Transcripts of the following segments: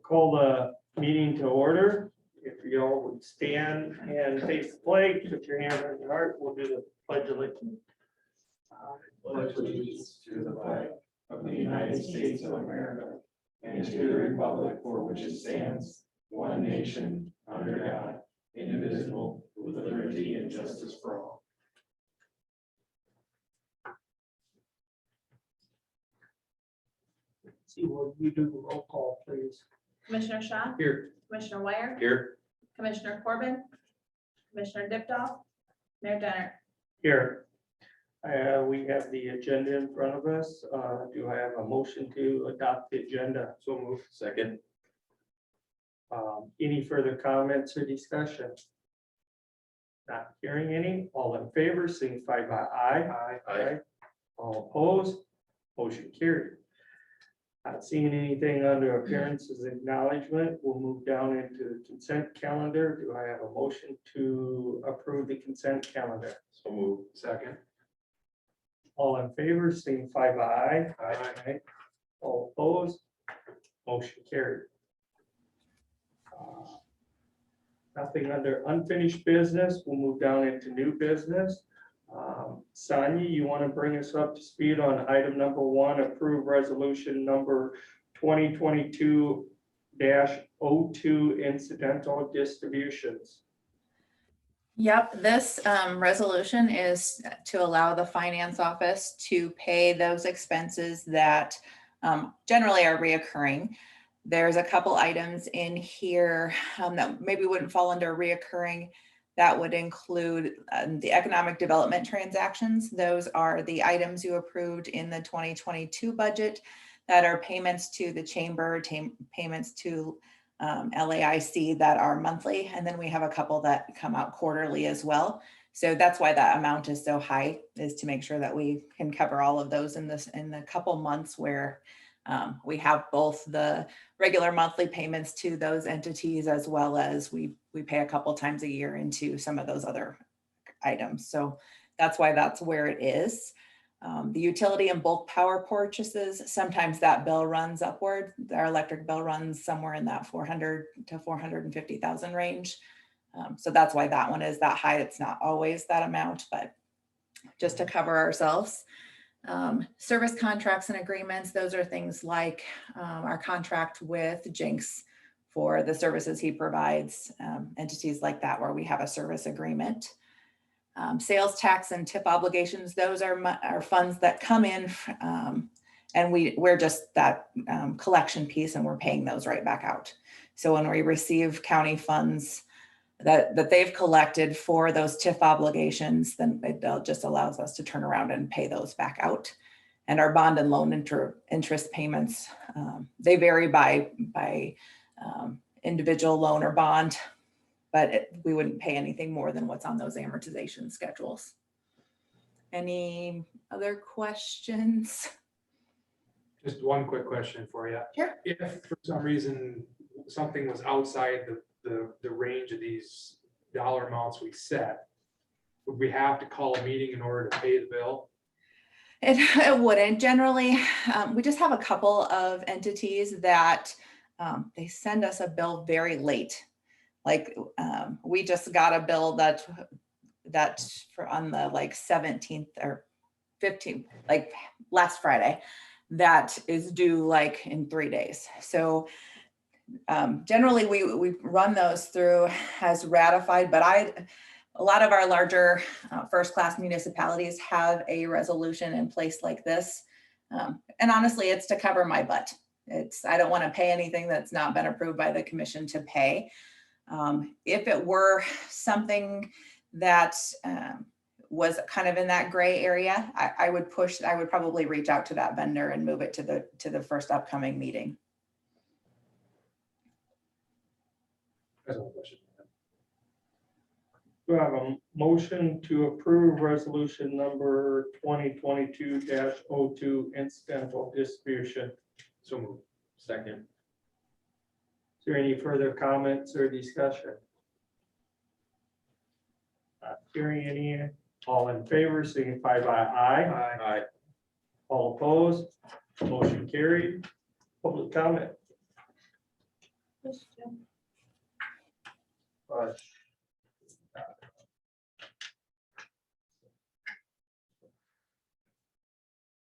Call the meeting to order. If you all would stand and face the flag, put your hand on your heart, we'll do the pledge of allegiance. Pledge allegiance to the flag of the United States of America and to the republic for which it stands, one nation, under God, indivisible, with liberty and justice for all. See, will you do the roll call, please? Commissioner Shaw, Here. Commissioner Wire, Here. Commissioner Corbin, Commissioner Dipdahl, Mayor Denner. Here. We have the agenda in front of us. Do I have a motion to adopt the agenda? So move. Second. Any further comments or discussion? Not hearing any. All in favor, signify by aye. Aye. All opposed, motion carried. Not seeing anything under appearances and acknowledgement, we'll move down into the consent calendar. Do I have a motion to approve the consent calendar? So move. Second. All in favor, signify by aye. Aye. All opposed, motion carried. Nothing under unfinished business. We'll move down into new business. Sonia, you want to bring us up to speed on item number 1, approve resolution number 2022-02 incidental distributions. Yep, this resolution is to allow the finance office to pay those expenses that generally are reoccurring. There's a couple items in here that maybe wouldn't fall under reoccurring. That would include the economic development transactions. Those are the items you approved in the 2022 budget that are payments to the chamber, payments to LAIC that are monthly. And then we have a couple that come out quarterly as well. So that's why that amount is so high, is to make sure that we can cover all of those in the couple months where we have both the regular monthly payments to those entities, as well as we pay a couple times a year into some of those other items. So that's why that's where it is. The utility and bulk power purchases, sometimes that bill runs upward. Our electric bill runs somewhere in that 400 to 450,000 range. So that's why that one is that high. It's not always that amount, but just to cover ourselves. Service contracts and agreements, those are things like our contract with Jinx for the services he provides, entities like that where we have a service agreement. Sales tax and tip obligations, those are funds that come in and we're just that collection piece, and we're paying those right back out. So when we receive county funds that they've collected for those TIF obligations, then it just allows us to turn around and pay those back out. And our bond and loan interest payments, they vary by individual loan or bond, but we wouldn't pay anything more than what's on those amortization schedules. Any other questions? Just one quick question for you. Sure. If for some reason something was outside the range of these dollar amounts we set, would we have to call a meeting in order to pay the bill? It wouldn't. Generally, we just have a couple of entities that they send us a bill very late. Like we just got a bill that for on the like 17th or 15th, like last Friday, that is due like in 3 days. So generally we run those through as ratified, but a lot of our larger first-class municipalities have a resolution in place like this. And honestly, it's to cover my butt. I don't want to pay anything that's not been approved by the commission to pay. If it were something that was kind of in that gray area, I would probably reach out to that vendor and move it to the first upcoming meeting. That's one question. Do I have a motion to approve resolution number 2022-02 incidental distribution? So move. Second. Is there any further comments or discussion? Not hearing any. All in favor, signify by aye. Aye. All opposed, motion carried. Public comment.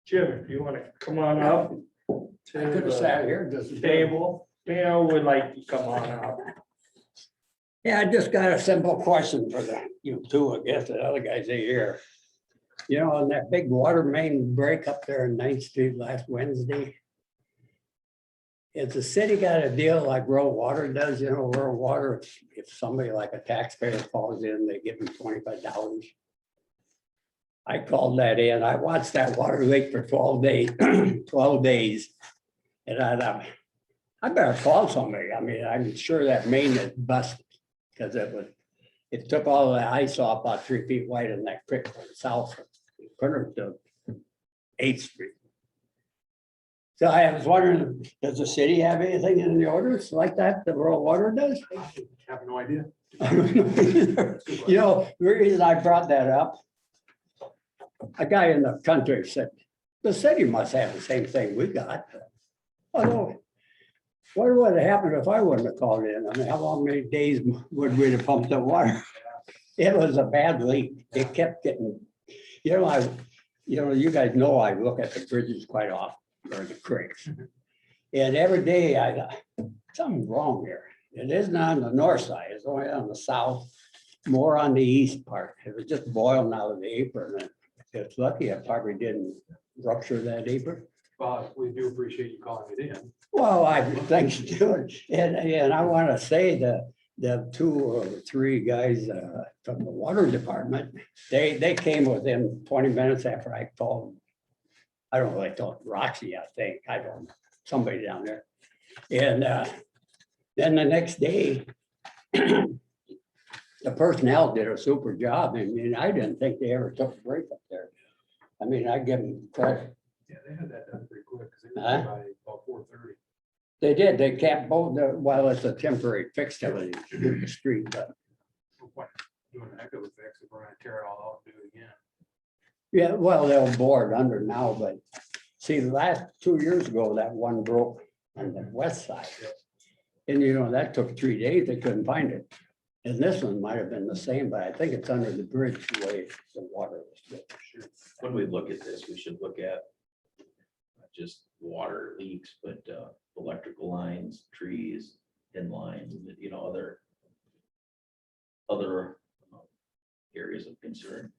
Jim, if you want to come on up I to could have sat here just. the table, would like to come on up. Yeah, I just got a simple question for you two, I guess, the other guys are here. You know, on that big water main break up there in 9th Street last Wednesday. Has the city got a deal like rural water does, you know, rural water, if somebody like a taxpayer calls in, they give them $25. I called that in, I watched that water leak for 12 days, 12 days. And I thought, I better call somebody. I mean, I'm sure that main is busted. Because it took all the ice off about 3 feet wide in that creek from south from Printer to 8th Street. So I was wondering, does the city have anything in the orders like that, the rural water does? Have no idea. You know, the reason I brought that up, a guy in the country said, the city must have the same thing we got. Although, what would have happened if I wouldn't have called in? I mean, how many days would we have pumped the water? It was a bad leak. It kept getting, you know, you guys know I look at the bridges quite often, or the creeks. And every day I thought, something's wrong here. It isn't on the north side, it's only on the south, more on the east part. It was just boiling out of the apron. And it's lucky I probably didn't rupture that apron. But we do appreciate you calling it in. Well, thanks to it. And I want to say that the 2 or 3 guys from the water department, they came within 20 minutes after I called. I don't know, I told Roxy, I think, I don't know, somebody down there. And then the next day, the personnel did a super job. I mean, I didn't think they ever took a break up there. I mean, I give them credit. Yeah, they had that done pretty quick because they Huh? were by about 4:30. They did, they kept both, well, it's a temporary fix to the street, but No point doing a heck of a fix if we're gonna tear it all out and do it again. yeah, well, they'll bore it under now, but see, the last 2 years ago, that one broke on the west side. And you know, that took 3 days, they couldn't find it. And this one might have been the same, but I think it's under the bridge the way the water was. Sure. When we look at this, we should look at not just water leaks, but electrical lines, trees, in lines, you know, other areas of concern.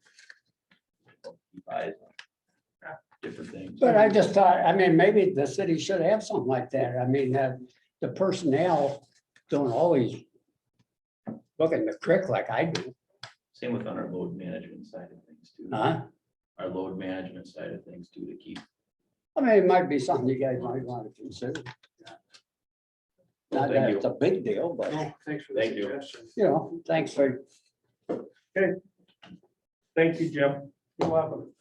Keep eyes on different things. But I just thought, I mean, maybe the city should have something like that. I mean, the personnel don't always look in the creek like I do. Same with on our load management side of things too. Huh? Our load management side of things too, to keep. I mean, it might be something you guys might want to consider. Not that it's a big deal, but No, thanks for the Thank you. suggestion. you know, thanks for, Thank you, Jim. you're welcome.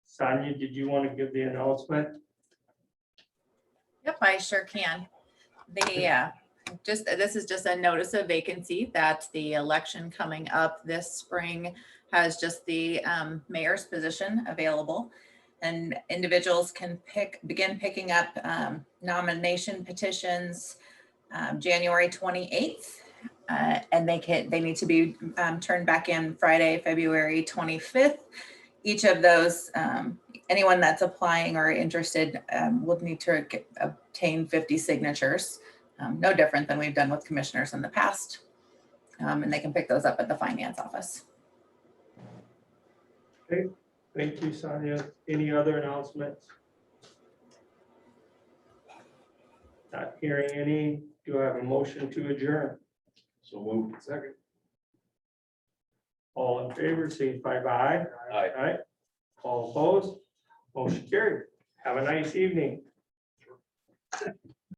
Sonia, did you want to give the announcement? Yep, I sure can. This is just a notice of vacancy that the election coming up this spring has just the mayor's position available. And individuals can begin picking up nomination petitions January 28th. And they need to be turned back in Friday, February 25th. Each of those, anyone that's applying or interested will need to obtain 50 signatures. No different than we've done with commissioners in the past. And they can pick those up at the finance office. Thank you, Sonia. Any other announcements? Not hearing any. Do I have a motion to adjourn? So move. Second. All in favor, signify by aye. Aye. Aye. All opposed? Motion carried. Have a nice evening.